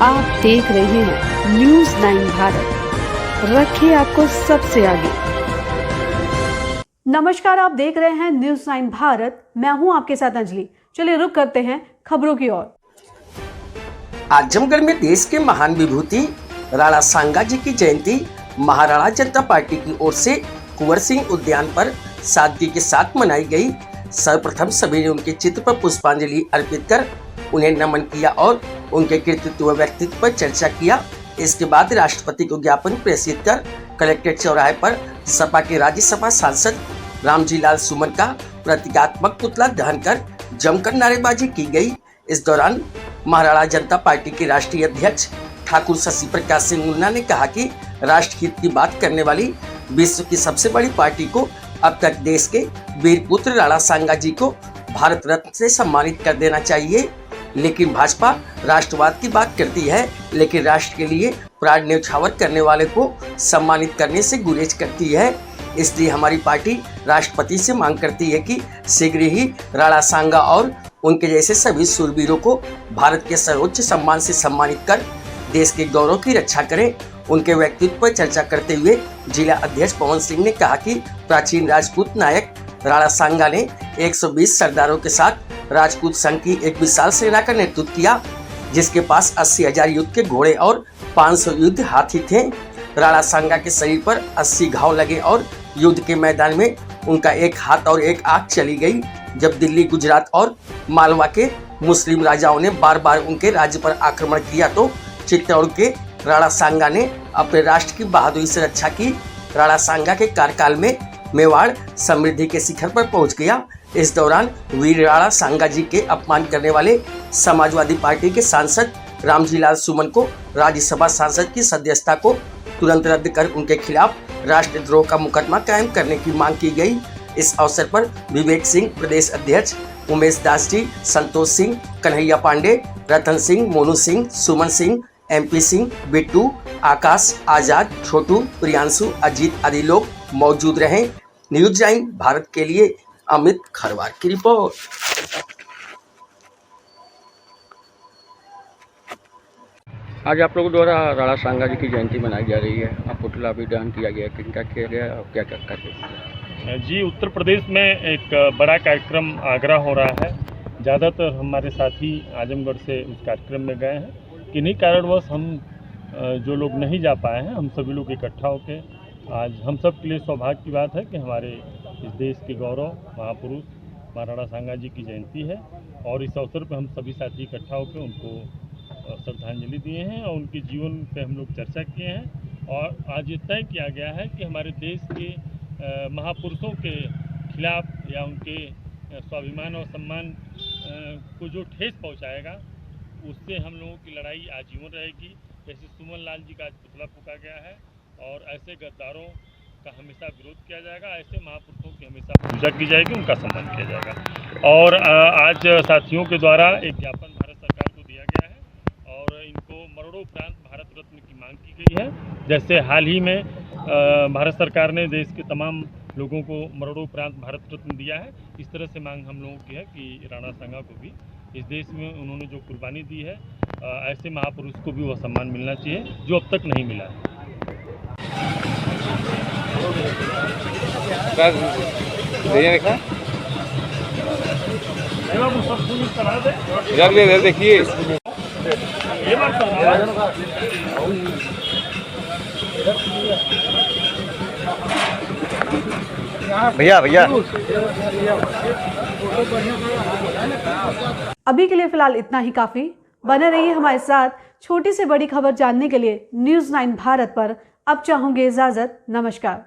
आप देख रहे हैं न्यूज़ 9 भारत, रखिए आपको सबसे आगे। नमस्कार, आप देख रहे हैं न्यूज़ 9 भारत। मैं हूं आपके साथ अंजलि। चलिए रुक करते हैं खबरों की ओर। आजमगढ़ में देश के महान विभूति राणा सांगा जी की जयंती महाराणा जनता पार्टी की ओर से कुंवर सिंह उद्यान पर सादगी के साथ मनाई गई। सर्वप्रथम सभी ने उनके चित्र पर पुष्पांजलि अर्पित कर उन्हें नमन किया और उनके कृतित्व व व्यक्तित्व पर चर्चा किया। इसके बाद राष्ट्रपति को ज्ञापन प्रेषित कर कलेक्ट्रेट चौराहे पर सपा के राज्यसभा सांसद रामजी लाल सुमन का प्रतीकात्मक पुतला दहन कर जमकर नारेबाजी की गई। इस दौरान महाराणा जनता पार्टी के राष्ट्रीय अध्यक्ष ठाकुर शशि प्रकाश सिंह मुन्ना ने कहा कि राष्ट्र हित की बात करने वाली विश्व की सबसे बड़ी पार्टी को अब तक देश के वीर पुत्र राणा सांगा जी को भारत रत्न से सम्मानित कर देना चाहिए, लेकिन भाजपा राष्ट्रवाद की बात करती है, लेकिन राष्ट्र के लिए प्राण न्यौछावर करने वाले को सम्मानित करने से गुरेज करती है। इसलिए हमारी पार्टी राष्ट्रपति से मांग करती है कि शीघ्र ही राणा सांगा और उनके जैसे सभी शूरवीरों को भारत के सर्वोच्च सम्मान से सम्मानित कर देश के गौरव की रक्षा करें। उनके व्यक्तित्व पर चर्चा करते हुए जिला अध्यक्ष पवन सिंह ने कहा कि प्राचीन राजपूत नायक राणा सांगा ने 120 सरदारों के साथ राजपूत संघ की एक विशाल सेना का नेतृत्व किया, जिसके पास 80,000 युद्ध के घोड़े और 500 युद्ध हाथी थे। राणा सांगा के शरीर पर 80 घाव लगे और युद्ध के मैदान में उनका एक हाथ और एक आंख चली गई। जब दिल्ली, गुजरात और मालवा के मुस्लिम राजाओं ने बार बार उनके राज्य पर आक्रमण किया तो चित्तौड़ के राणा सांगा ने अपने राष्ट्र की बहादुरी से रक्षा की। राणा सांगा के कार्यकाल में मेवाड़ समृद्धि के शिखर पर पहुंच गया। इस दौरान वीर राणा सांगा जी के अपमान करने वाले समाजवादी पार्टी के सांसद रामजी लाल सुमन को राज्यसभा सांसद की सदस्यता को तुरंत रद्द कर उनके खिलाफ राष्ट्रद्रोह का मुकदमा कायम करने की मांग की गई। इस अवसर पर विवेक सिंह प्रदेश अध्यक्ष, उमेश दास जी, संतोष सिंह, कन्हैया पांडे, रतन सिंह, मोनू सिंह, सुमन सिंह, MP सिंह, बिट्टू, आकाश, आजाद, छोटू, प्रियांशु, अजीत आदि लोग मौजूद रहे। न्यूज़ 9 भारत के लिए अमित खरवार की रिपोर्ट। आज आप लोगों द्वारा राणा सांगा जी की जयंती मनाई जा रही है, अब पुतला भी दहन किया गया, किनका किया गया और क्या क्या कर जी। उत्तर प्रदेश में एक बड़ा कार्यक्रम आगरा हो रहा है। ज़्यादातर हमारे साथी आजमगढ़ से उस कार्यक्रम में गए हैं। किन्हीं कारणवश हम जो लोग नहीं जा पाए हैं, हम सभी लोग इकट्ठा होकर आज हम सब के लिए सौभाग्य की बात है कि हमारे इस देश के गौरव महापुरुष महाराणा सांगा जी की जयंती है और इस अवसर पर हम सभी साथी इकट्ठा होकर उनको श्रद्धांजलि दिए हैं और उनके जीवन पे हम लोग चर्चा किए हैं। और आज ये तय किया गया है कि हमारे देश के महापुरुषों के खिलाफ या उनके स्वाभिमान और सम्मान को जो ठेस पहुंचाएगा, उससे हम लोगों की लड़ाई आजीवन रहेगी। जैसे सुमन लाल जी का आज पुतला फूका गया है और ऐसे गद्दारों का हमेशा विरोध किया जाएगा, ऐसे महापुरुषों की हमेशा पूजा की जाएगी, उनका सम्मान किया जाएगा। और आज साथियों के द्वारा एक ज्ञापन भारत सरकार को दिया गया है और इनको मरणोपरांत भारत रत्न की मांग की गई है। जैसे हाल ही में भारत सरकार ने देश के तमाम लोगों को मरणोपरांत भारत रत्न दिया है, इस तरह से मांग हम लोगों की है कि राणा सांगा को भी इस देश में उन्होंने जो कुर्बानी दी है, ऐसे महापुरुष को भी वह सम्मान मिलना चाहिए जो अब तक नहीं मिला है। देखिए भैया अभी के लिए फिलहाल इतना ही काफी। बने रहिए हमारे साथ। छोटी से बड़ी खबर जानने के लिए न्यूज़ 9 भारत पर अब चाहूंगी इजाजत। नमस्कार।